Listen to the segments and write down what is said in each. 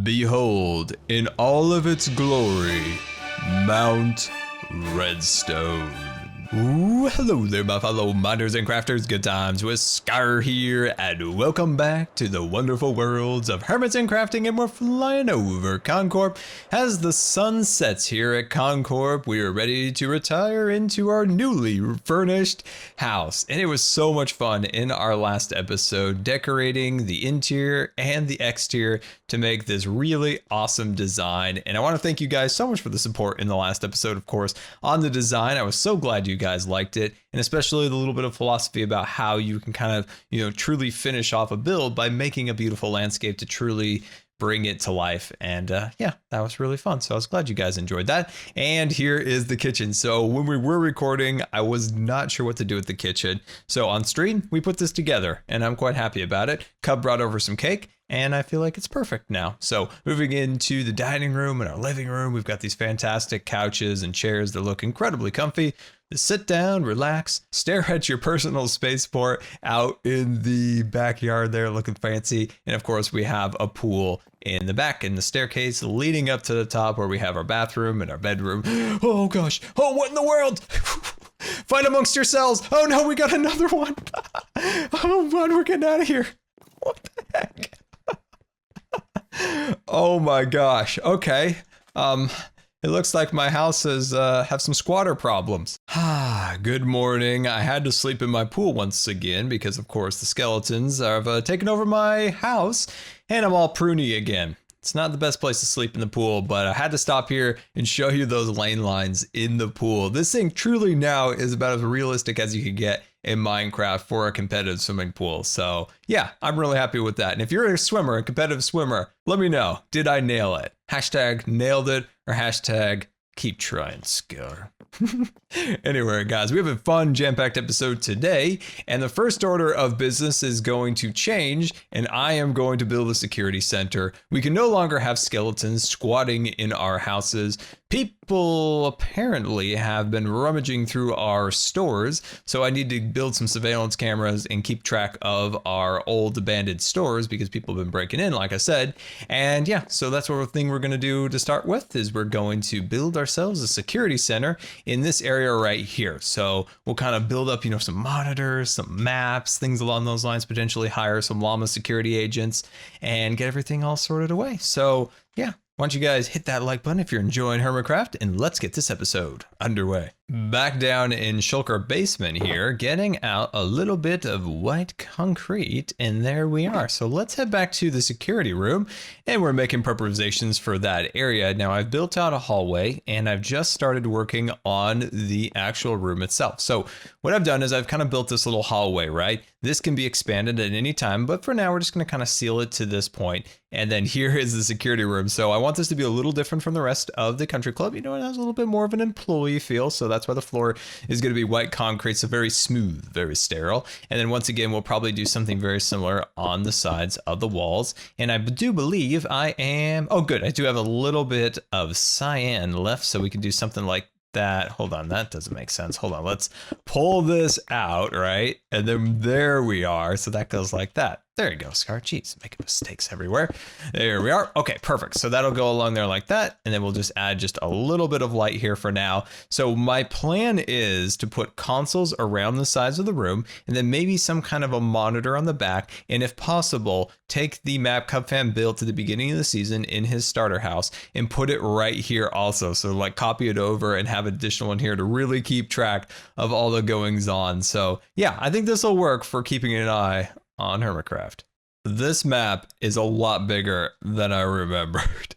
Behold, in all of its glory, Mount Redstone. Ooh, hello there, my fellow miners and crafters. Good times with Scar here, and welcome back to the wonderful worlds of Hermits and Crafting. And we're flying over ConCorp. As the sun sets here at ConCorp, we are ready to retire into our newly furnished house. And it was so much fun in our last episode, decorating the interior and the exterior to make this really awesome design. And I want to thank you guys so much for the support in the last episode, of course, on the design. I was so glad you guys liked it, and especially the little bit of philosophy about how you can kind of, truly finish off a build by making a beautiful landscape to truly bring it to life. And yeah, that was really fun. So I was glad you guys enjoyed that. And here is the kitchen. So when we were recording, I was not sure what to do with the kitchen. So on stream, we put this together and I'm quite happy about it. Cub brought over some cake and I feel like it's perfect now. So moving into the dining room and our living room, we've got these fantastic couches and chairs that look incredibly comfy. Sit down, relax, stare at your personal spaceport out in the backyard there looking fancy. And of course, we have a pool in the back in the staircase leading up to the top where we have our bathroom and our bedroom. Oh gosh. Oh, what in the world? Fight amongst yourselves. Oh no, we got another one. Oh man, we're getting out of here. What the heck? Oh my gosh. Okay. It looks like my house has have some squatter problems. Good morning. I had to sleep in my pool once again because, of course, the skeletons have taken over my house and I'm all pruny again. It's not the best place to sleep in the pool, but I had to stop here and show you those lane lines in the pool. This thing truly now is about as realistic as you can get in Minecraft for a competitive swimming pool. So yeah, I'm really happy with that. And if you're a swimmer, a competitive swimmer, let me know. Did I nail it? Hashtag nailed it or hashtag keep trying, Scar. Anyway, guys, we have a fun jam-packed episode today, and the first order of business is going to change, and I am going to build a security center. We can no longer have skeletons squatting in our houses. People apparently have been rummaging through our stores, so I need to build some surveillance cameras and keep track of our old abandoned stores because people have been breaking in, like I said. And yeah, so that's what thing we're going to do to start with is we're going to build ourselves a security center in this area right here. So we'll kind of build up, some monitors, some maps, things along those lines, potentially hire some llama security agents and get everything all sorted away. So yeah. Why don't you guys hit that like button if you're enjoying Hermitcraft, and let's get this episode underway. Back down in Shulker basement here, getting out a little bit of white concrete, and there we are. So let's head back to the security room, and we're making preparations for that area. Now I've built out a hallway, and I've just started working on the actual room itself. So what I've done is I've kind of built this little hallway, right? This can be expanded at any time, but for now we're just going to kind of seal it to this point. And then here is the security room. So I want this to be a little different from the rest of the country club. It has a little bit more of an employee feel. So that's why the floor is going to be white concrete. So very smooth, very sterile. And then once again, we'll probably do something very similar on the sides of the walls. And I do believe I do have a little bit of cyan left. So we can do something like that. Hold on, that doesn't make sense. Hold on, let's pull this out, right? And then there we are. So that goes like that. There you go, Scar. Jeez, making mistakes everywhere. There we are. Okay, perfect. So that'll go along there like that. And then we'll just add just a little bit of light here for now. So my plan is to put consoles around the sides of the room and then maybe some kind of a monitor on the back. And if possible, take the map CubFan built at the beginning of the season in his starter house and put it right here also. So like copy it over and have an additional one here to really keep track of all the goings on. So yeah, I think this will work for keeping an eye on Hermitcraft. This map is a lot bigger than I remembered.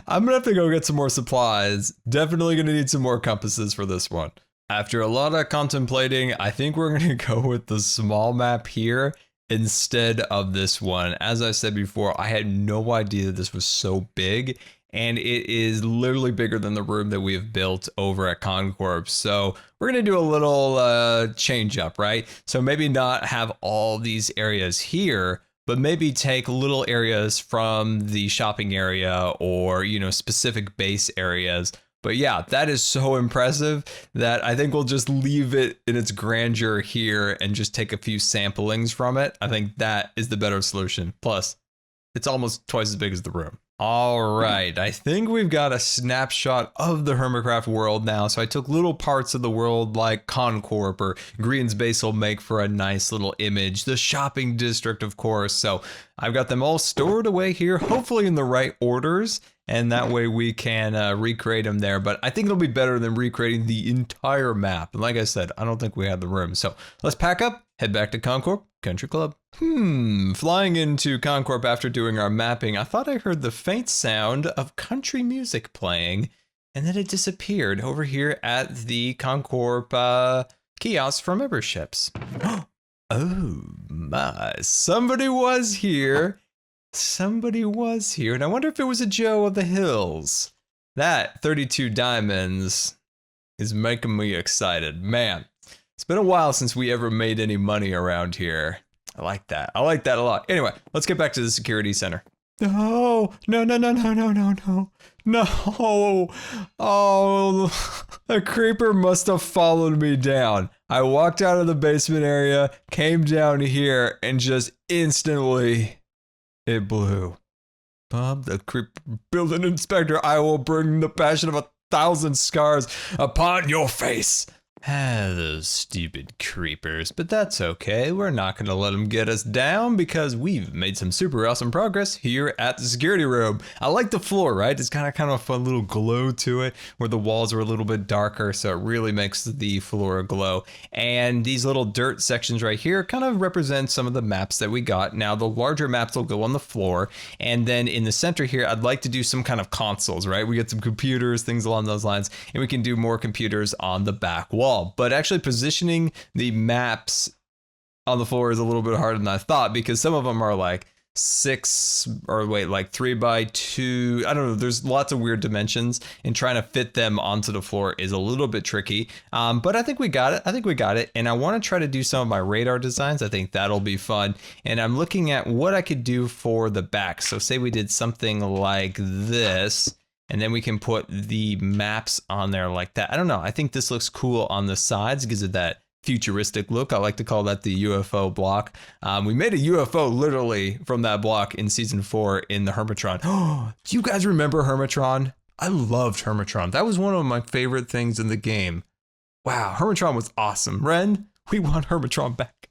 I'm gonna have to go get some more supplies. Definitely gonna need some more compasses for this one. After a lot of contemplating, I think we're gonna go with the small map here instead of this one. As I said before, I had no idea that this was so big, and it is literally bigger than the room that we have built over at ConCorp. So we're going to do a little change up, right? So maybe not have all these areas here, but maybe take little areas from the shopping area or, specific base areas. But yeah, that is so impressive that I think we'll just leave it in its grandeur here and just take a few samplings from it. I think that is the better solution. Plus, it's almost twice as big as the room. All right, I think we've got a snapshot of the Hermitcraft world now. So I took little parts of the world like ConCorp or Green's Base will make for a nice little image. The shopping district, of course. So I've got them all stored away here, hopefully in the right orders. And that way we can recreate them there. But I think it'll be better than recreating the entire map. And like I said, I don't think we have the room. So let's pack up, head back to ConCorp Country Club. Flying into ConCorp after doing our mapping, I thought I heard the faint sound of country music playing. And then it disappeared over here at the ConCorp kiosk for memberships. Oh my, somebody was here. Somebody was here, and I wonder if it was a Joe of the Hills. That 32 diamonds is making me excited. Man, it's been a while since we ever made any money around here. I like that. I like that a lot. Anyway, let's get back to the security center. No. Oh, a creeper must have followed me down. I walked out of the basement area, came down here, and just instantly... it blew. Bob, the creep building inspector, I will bring the passion of 1,000 scars upon your face. Those stupid creepers, but that's okay. We're not going to let them get us down because we've made some super awesome progress here at the security room. I like the floor, right? It's got kind of a fun little glow to it where the walls are a little bit darker, so it really makes the floor glow. And these little dirt sections right here kind of represent some of the maps that we got. Now, the larger maps will go on the floor, and then in the center here, I'd like to do some kind of consoles, right? We get some computers, things along those lines, and we can do more computers on the back wall. But actually positioning the maps on the floor is a little bit harder than I thought because some of them are like 3 by 2. I don't know. There's lots of weird dimensions, and trying to fit them onto the floor is a little bit tricky. But I think we got it. And I want to try to do some of my radar designs. I think that'll be fun. And I'm looking at what I could do for the back. So say we did something like this. And then we can put the maps on there like that. I don't know. I think this looks cool on the sides. It gives it that futuristic look. I like to call that the UFO block. We made a UFO literally from that block in season 4 in the Hermitron. Oh, do you guys remember Hermitron? I loved Hermitron. That was one of my favorite things in the game. Wow, Hermitron was awesome. Ren, we want Hermitron back.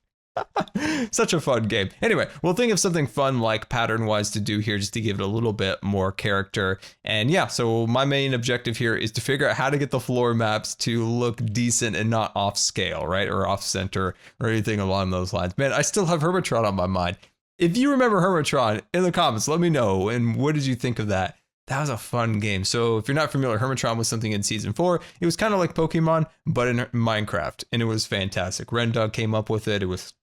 Such a fun game. Anyway, we'll think of something fun like pattern wise to do here just to give it a little bit more character. And yeah, so my main objective here is to figure out how to get the floor maps to look decent and not off scale, right? Or off center or anything along those lines. Man, I still have Hermitron on my mind. If you remember Hermitron, in the comments, let me know. And what did you think of that? That was a fun game. So if you're not familiar, Hermitron was something in season 4. It was kind of like Pokemon, but in Minecraft. And it was fantastic. Rendog came up with it. It was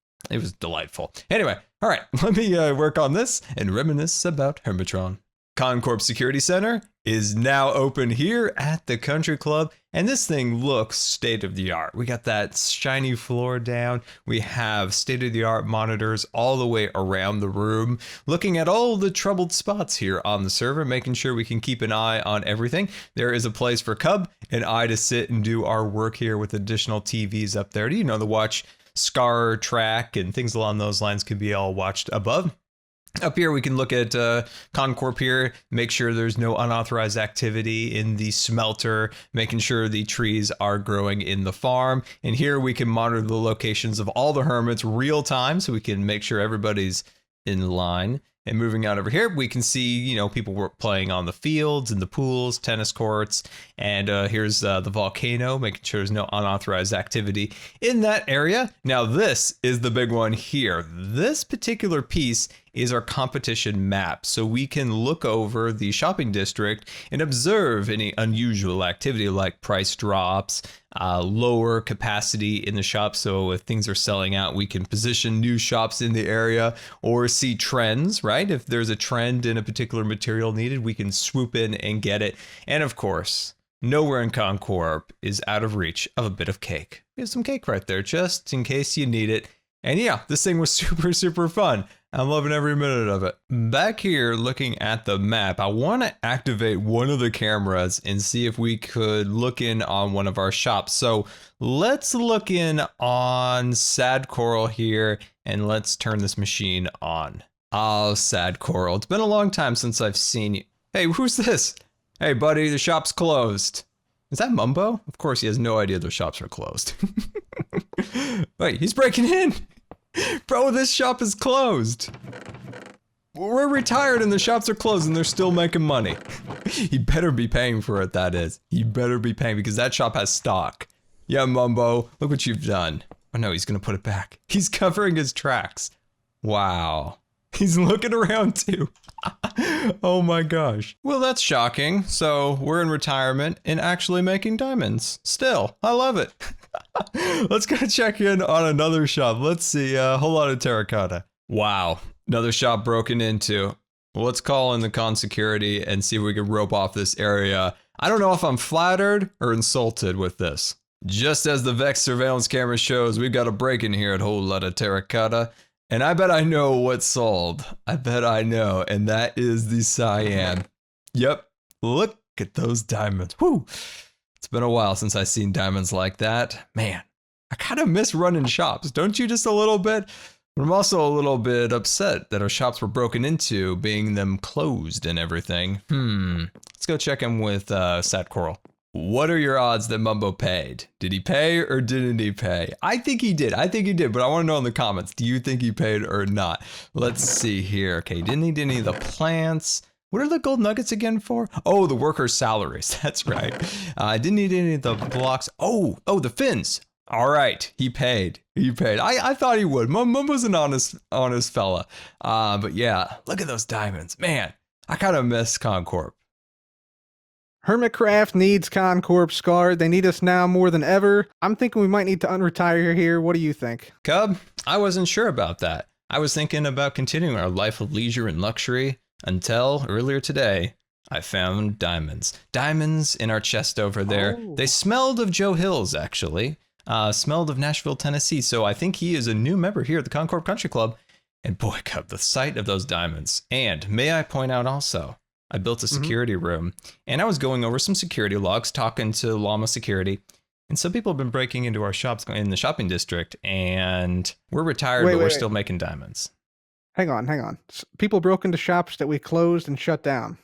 delightful. Anyway, all right, let me work on this and reminisce about Hermitron. ConCorp Security Center is now open here at the Country Club, and this thing looks state-of-the-art. We got that shiny floor down. We have state-of-the-art monitors all the way around the room, looking at all the troubled spots here on the server, making sure we can keep an eye on everything. There is a place for Cub and I to sit and do our work here with additional TVs up there. You know, to watch Scar track and things along those lines could be all watched above. Up here, we can look at ConCorp here, make sure there's no unauthorized activity in the smelter, making sure the trees are growing in the farm. And here we can monitor the locations of all the hermits real time so we can make sure everybody's in line. And moving out over here, we can see, you know, people were playing on the fields and the pools, tennis courts. And here's the volcano, making sure there's no unauthorized activity in that area. Now, this is the big one here. This particular piece is our competition map. So we can look over the shopping district and observe any unusual activity like price drops, lower capacity in the shop. So if things are selling out, we can position new shops in the area or see trends, right? If there's a trend in a particular material needed, we can swoop in and get it. And of course, nowhere in ConCorp is out of reach of a bit of cake. We have some cake right there just in case you need it. And yeah, this thing was super, super fun. I'm loving every minute of it. Back here looking at the map, I want to activate one of the cameras and see if we could look in on one of our shops. So let's look in on Sad Coral here and let's turn this machine on. Oh, Sad Coral. It's been a long time since I've seen you. Hey, who's this? Hey, buddy, the shop's closed. Is that Mumbo? Of course, he has no idea the shops are closed. Wait, he's breaking in. Bro, this shop is closed. We're retired and the shops are closed and they're still making money. He better be paying for it, that is. He better be paying because that shop has stock. Yeah, Mumbo, look what you've done. Oh no, he's gonna put it back. He's covering his tracks. Wow. He's looking around too. Oh my gosh. Well, that's shocking. So we're in retirement and actually making diamonds. Still, I love it. Let's go check in on another shop. Let's see, a whole lot of terracotta. Wow, another shop broken into. Well, let's call in the con security and see if we can rope off this area. I don't know if I'm flattered or insulted with this. Just as the Vex surveillance camera shows, we've got a break in here at Whole Lotta Terracotta. And I bet I know what's sold. I bet I know. And that is the cyan. Yep. Look at those diamonds. Whew. It's been a while since I've seen diamonds like that. Man, I kind of miss running shops. Don't you just a little bit? But I'm also a little bit upset that our shops were broken into, being them closed and everything. Let's go check in with Sat Coral. What are your odds that Mumbo paid? Did he pay or didn't he pay? I think he did. But I want to know in the comments, do you think he paid or not? Let's see here. Okay, didn't he do any of the plants? What are the gold nuggets again for? Oh, the workers' salaries. That's right. I didn't need any of the blocks. Oh, the fins. All right, he paid. I thought he would. Mumbo's an honest fella. But yeah, look at those diamonds. Man, I kind of miss ConCorp. Hermitcraft needs ConCorp, Scar. They need us now more than ever. I'm thinking we might need to unretire here. What do you think? Cub, I wasn't sure about that. I was thinking about continuing our life of leisure and luxury until earlier today, I found diamonds. Diamonds in our chest over there. Oh. They smelled of Joe Hills, actually. Smelled of Nashville, Tennessee. So I think he is a new member here at the ConCorp Country Club. And boy, Cub, the sight of those diamonds. And may I point out also, I built a security room, and I was going over some security logs, talking to Llama Security, and some people have been breaking into our shops in the shopping district, and we're retired, but we're still making diamonds. Hang on. People broke into shops that we closed and shut down.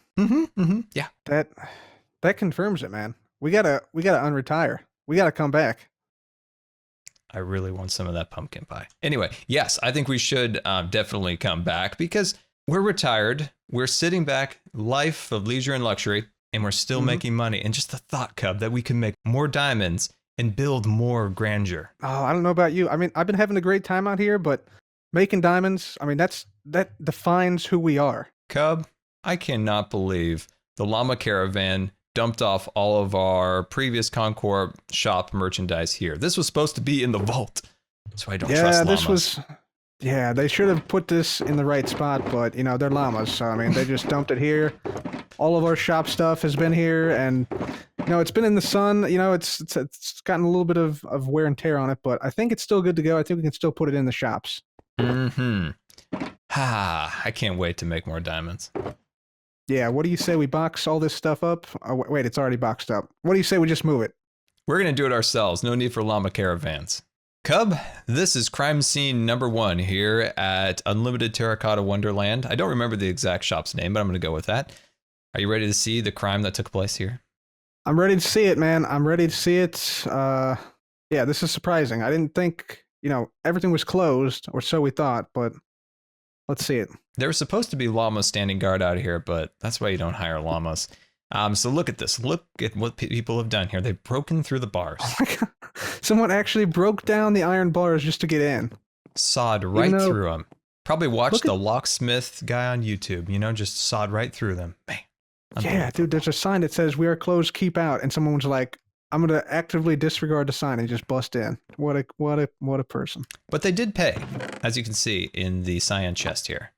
Yeah. That confirms it, man. We gotta unretire. We gotta come back. I really want some of that pumpkin pie. Anyway, yes, I think we should definitely come back because we're retired. We're sitting back, life of leisure and luxury, and we're still making money. And just the thought, Cub, that we can make more diamonds and build more grandeur. Oh, I don't know about you. I mean, I've been having a great time out here, but making diamonds, I mean, that defines who we are. Cub, I cannot believe the Llama Caravan dumped off all of our previous ConCorp shop merchandise here. This was supposed to be in the vault, so I don't trust llamas. Yeah, they should have put this in the right spot, but, you know, they're llamas, so, I mean, they just dumped it here. All of our shop stuff has been here, and, you know, it's been in the sun. You know, it's gotten a little bit of wear and tear on it, but I think it's still good to go. I think we can still put it in the shops. I can't wait to make more diamonds. Yeah, what do you say we box all this stuff up? Oh, wait, it's already boxed up. What do you say we just move it? We're going to do it ourselves. No need for llama caravans. Cub, this is crime scene number 1 here at Unlimited Terracotta Wonderland. I don't remember the exact shop's name, but I'm going to go with that. Are you ready to see the crime that took place here? I'm ready to see it, man. I'm ready to see it. Yeah, this is surprising. I didn't think, you know, everything was closed, or so we thought, but let's see it. There were supposed to be llamas standing guard out here, but that's why you don't hire llamas. So look at this. Look at what people have done here. They've broken through the bars. Oh my God. Someone actually broke down the iron bars just to get in. Sawed right through them. Probably watched the locksmith guy on YouTube, you know, just sawed right through them. Man. Yeah, dude, there's a sign that says, "We are closed, keep out." And someone was like, "I'm going to actively disregard the sign," and just bust in. What a person. But they did pay, as you can see in the cyan chest here.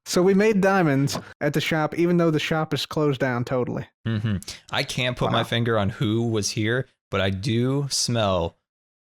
So we made diamonds at the shop, even though the shop is closed down totally. I can't put my finger on who was here, but I do smell,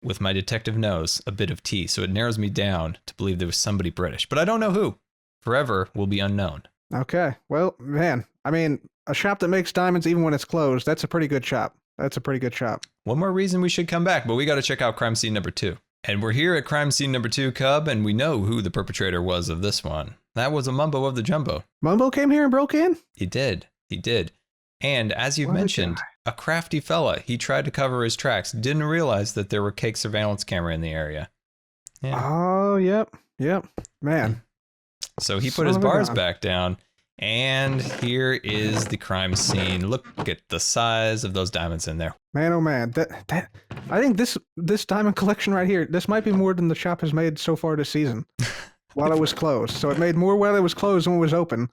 with my detective nose, a bit of tea. So it narrows me down to believe there was somebody British. But I don't know who. Forever will be unknown. Okay. Well, man, I mean, a shop that makes diamonds even when it's closed, that's a pretty good shop. That's a pretty good shop. One more reason we should come back, but we got to check out crime scene number 2. And we're here at crime scene number 2, Cub, and we know who the perpetrator was of this one. That was a Mumbo of the Jumbo. Mumbo came here and broke in? He did. He did. And as you've What a mentioned, a crafty fella. He tried to cover his tracks, didn't realize that there were cake surveillance camera in the area. Yeah. Oh, yep. Man. So he Son put his of a bars gun. back down, and here is the crime scene. Look at the size of those diamonds in there. Man, oh man. That I think this diamond collection right here, this might be more than the shop has made so far this season. While it was closed. So it made more while it was closed than it was open.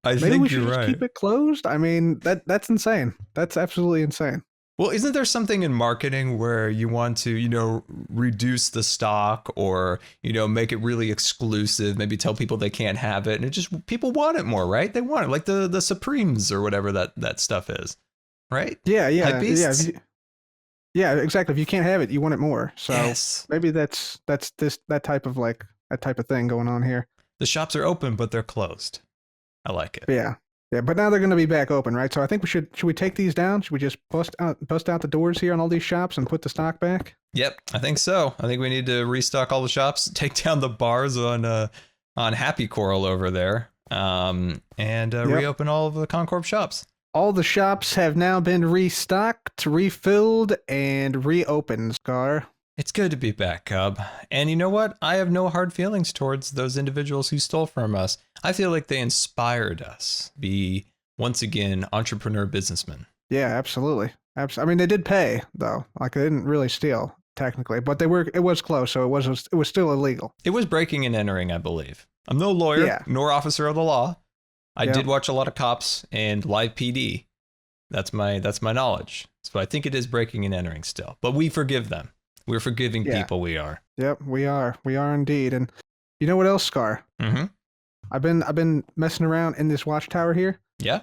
I Maybe we think should you're just right. keep it closed? I mean, that's insane. That's absolutely insane. Well, isn't there something in marketing where you want to, reduce the stock or, make it really exclusive, maybe tell people they can't have it, and it just, people want it more, right? They want it, like the Supremes or whatever that stuff is, right? Yeah. Hypebeasts? Yeah, exactly. If you can't have it, you want it more. So Yes. maybe that's that type of thing going on here. The shops are open, but they're closed. I like it. Yeah. Yeah, but now they're going to be back open, right? So I think should we take these down? Should we just bust out the doors here on all these shops and put the stock back? Yep, I think so. I think we need to restock all the shops, take down the bars on Happy Coral over there, and reopen all of the ConCorp shops. All the shops have now been restocked, refilled, and reopened, Scar. It's good to be back, Cub. And you know what? I have no hard feelings towards those individuals who stole from us. I feel like they inspired us to be, once again, entrepreneur businessmen. Yeah, absolutely. I mean, they did pay, though. Like, they didn't really steal, technically. But it was close, so it was still illegal. It was breaking and entering, I believe. I'm no lawyer, nor officer of the law. I did watch a lot of Cops and Live PD. That's my knowledge. So I think it is breaking and entering still. But we forgive them. We're forgiving people, we are. Yep, we are. We are indeed. And you know what else, Scar? Mm-hmm. I've been messing around in this watchtower here. Yeah.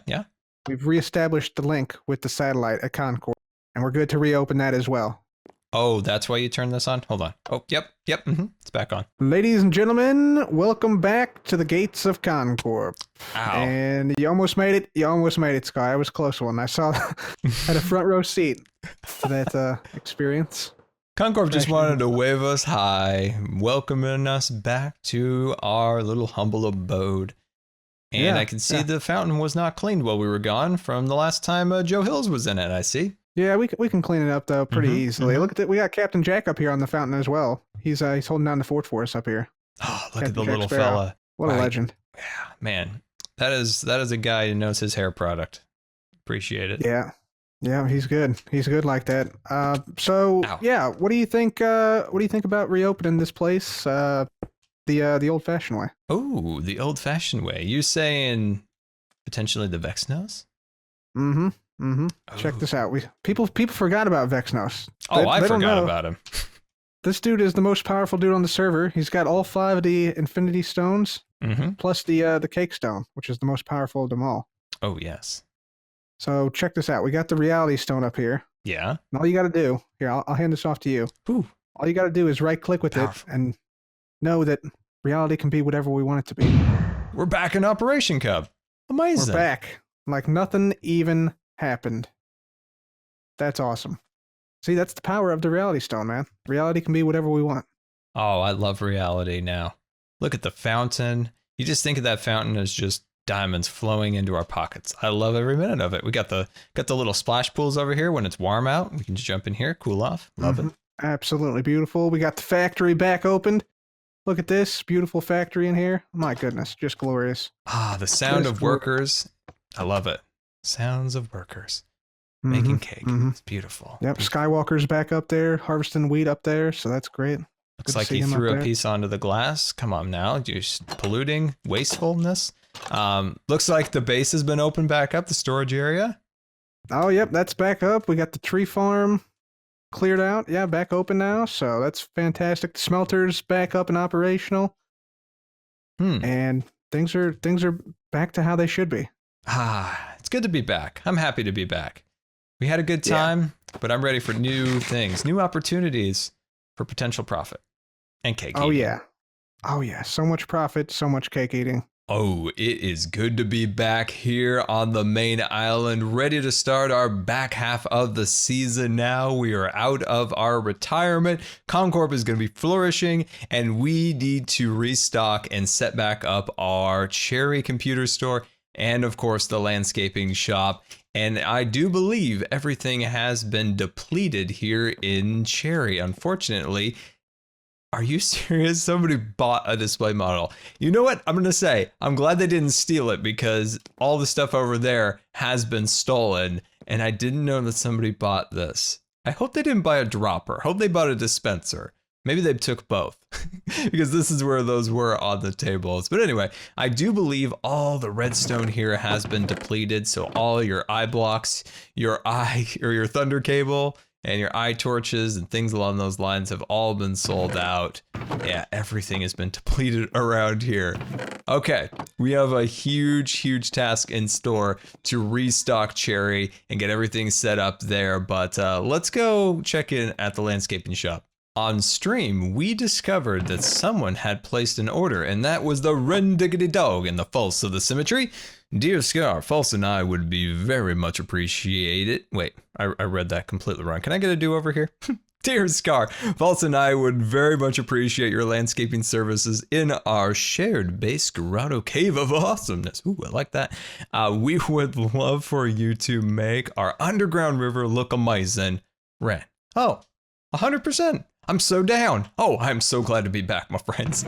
We've reestablished the link with the satellite at ConCorp, and we're good to reopen that as well. Oh, that's why you turned this on? Hold on. Oh, yep. Mm-hmm. It's back on. Ladies and gentlemen, welcome back to the gates of ConCorp. Ow. And you almost made it. You almost made it, Sky. I was a close one. I saw had a front row seat to that experience. ConCorp just wanted to wave us hi, welcoming us back to our little humble abode. And I can see the fountain was not cleaned while we were gone from the last time Joe Hills was in it, I see. Yeah, we can clean it up, though, pretty easily. Look at it. We got Captain Jack up here on the fountain as well. He's holding down the fort for us up here. Oh, look Captain at the Jack little Sparrow. fella. What a legend. Yeah, man. That is a guy who knows his hair product. Appreciate it. Yeah, he's good. He's good like that. What do you think? What do you think about reopening this place the old-fashioned way? Oh, the old-fashioned way. You saying potentially the Vexnos? Mm-hmm. Check this out. People forgot about Vexnos. I forgot about him. This dude is the most powerful dude on the server. He's got all 5 of the Infinity Stones, plus the Cake Stone, which is the most powerful of them all. Oh, yes. So check this out. We got the Reality Stone up here. Yeah. And all you got to do, here, I'll hand this off to you. Ooh. All you got to do is right-click with it and know that reality can be whatever we want it to be. We're back in operation, Cub. Amazing. We're back. Like nothing even happened. That's awesome. See, that's the power of the Reality Stone, man. Reality can be whatever we want. Oh, I love reality now. Look at the fountain. You just think of that fountain as just diamonds flowing into our pockets. I love every minute of it. We got the little splash pools over here when it's warm out. We can just jump in here, cool off. Love it. Absolutely beautiful. We got the factory back opened. Look at this beautiful factory in here. My goodness, just glorious. Ah, the sound of workers. I love it. Sounds of workers making cake. It's beautiful. Yep, Skywalker's back up there, harvesting wheat up there, so that's great. Looks like he threw a piece onto the glass. Come on now, just polluting, wastefulness. Looks like the base has been opened back up, the storage area. Oh, yep, that's back up. We got the tree farm cleared out. Yeah, back open now, so that's fantastic. The smelter's back up and operational. And things are back to how they should be. Ah, it's good to be back. I'm happy to be back. We had a good time, but I'm ready for new things, new opportunities for potential profit and cake eating. Oh yeah, so much profit, so much cake eating. Oh, it is good to be back here on the main island, ready to start our back half of the season now. We are out of our retirement. ConCorp is going to be flourishing, and we need to restock and set back up our Cherry computer store and, of course, the landscaping shop. And I do believe everything has been depleted here in Cherry, unfortunately. Are you serious? Somebody bought a display model. You know what? I'm going to say, I'm glad they didn't steal it because all the stuff over there has been stolen. And I didn't know that somebody bought this. I hope they didn't buy a dropper. Hope they bought a dispenser. Maybe they took both because this is where those were on the tables. But anyway, I do believe all the redstone here has been depleted. So all your eye blocks, your thunder cable, and your eye torches and things along those lines have all been sold out. Yeah, everything has been depleted around here. Okay, we have a huge task in store to restock Cherry and get everything set up there. But let's go check in at the landscaping shop. On stream, we discovered that someone had placed an order, and that was the Rendiggity Dog in the False of the Symmetry. Dear Scar, False and I would be very much appreciated. Wait, I read that completely wrong. Can I get a do-over here? Dear Scar, False and I would very much appreciate your landscaping services in our shared base grotto cave of awesomeness. Ooh, I like that. We would love for you to make our underground river look amazing. Ren. Oh, 100%. I'm so down. Oh, I'm so glad to be back, my friends.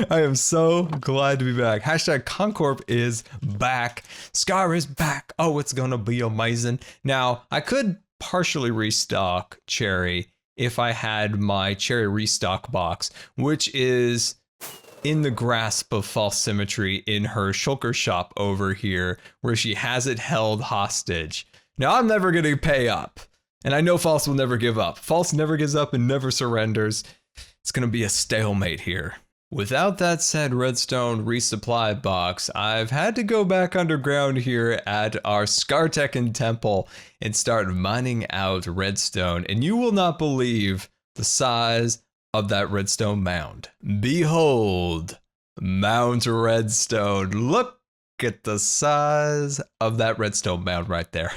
I am so glad to be back. Hashtag ConCorp is back. Scar is back. Oh, it's going to be amazing. Now, I could partially restock Cherry if I had my Cherry restock box, which is in the grasp of False Symmetry in her shulker shop over here, where she has it held hostage. Now, I'm never going to pay up. And I know False will never give up. False never gives up and never surrenders. It's going to be a stalemate here. Without that said Redstone resupply box, I've had to go back underground here at our Scartecan temple and start mining out redstone. And you will not believe the size of that redstone mound. Behold, Mount Redstone. Look at the size of that redstone mound right there.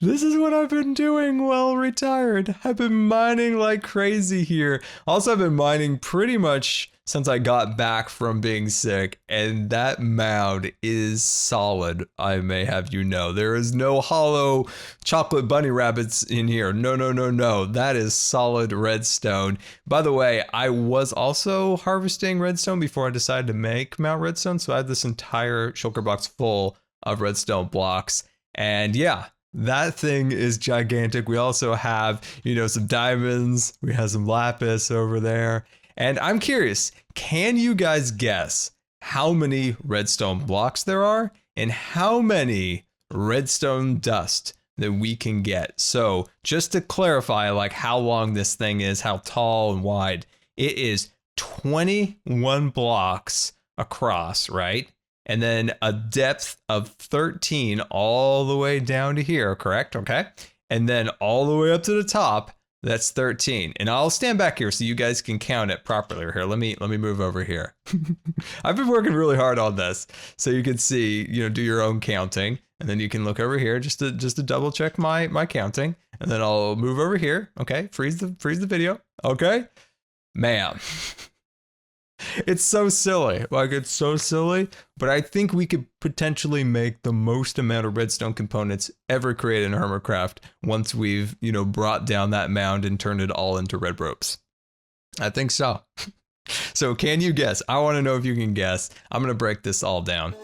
This is what I've been doing while retired. I've been mining like crazy here. Also, I've been mining pretty much since I got back from being sick, and that mound is solid, I may have you know. There is no hollow chocolate bunny rabbits in here. No. That is solid redstone. By the way, I was also harvesting redstone before I decided to make Mount Redstone, so I have this entire shulker box full of redstone blocks. And yeah, that thing is gigantic. We also have, some diamonds. We have some lapis over there. And I'm curious, can you guys guess how many redstone blocks there are and how many redstone dust that we can get? So just to clarify, like how long this thing is, how tall and wide, it is 21 blocks across, right? And then a depth of 13 all the way down to here, correct? Okay. And then all the way up to the top, that's 13. And I'll stand back here so you guys can count it properly. Here, let me move over here. I've been working really hard on this so you can see, do your own counting. And then you can look over here just to double check my counting. And then I'll move over here. Okay. Freeze the video. Okay. Man. It's so silly. Like, it's so silly, but I think we could potentially make the most amount of redstone components ever created in Hermitcraft once we've, brought down that mound and turned it all into red ropes. I think so. So can you guess? I want to know if you can guess. I'm going to break this all down.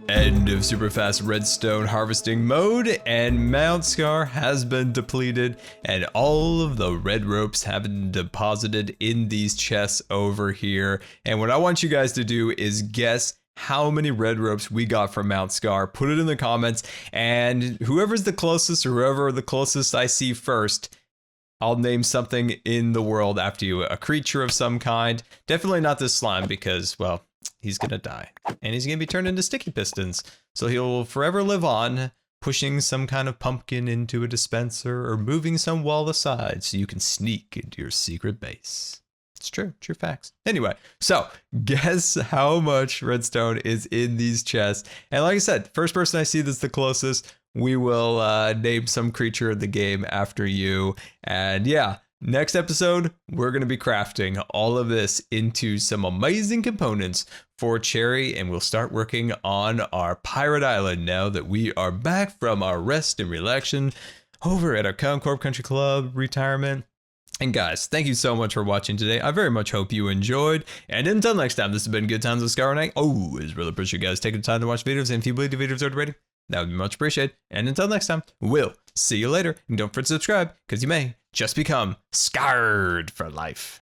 end of super fast redstone harvesting mode, and Mount Scar has been depleted, and all of the red ropes have been deposited in these chests over here. And what I want you guys to do is guess how many red ropes we got from Mount Scar. Put it in the comments, and whoever's the closest, or whoever the closest I see first, I'll name something in the world after you, a creature of some kind. Definitely not this slime because, well, he's gonna die. And he's gonna be turned into sticky pistons. So he'll forever live on, pushing some kind of pumpkin into a dispenser or moving some wall aside so you can sneak into your secret base. It's true, true facts. Anyway, so guess how much redstone is in these chests. And like I said, first person I see that's the closest, we will name some creature of the game after you. And yeah, next episode, we're going to be crafting all of this into some amazing components for Cherry, and we'll start working on our pirate island now that we are back from our rest and relaxation over at our ConCorp Country Club retirement. And guys, thank you so much for watching today. I very much hope you enjoyed. And until next time, this has been Good Times with Scar, and I always really appreciate you guys taking the time to watch videos. And if you believe the videos are rated, that would be much appreciated. And until next time, we'll see you later. And don't forget to subscribe, because you may just become scarred for life.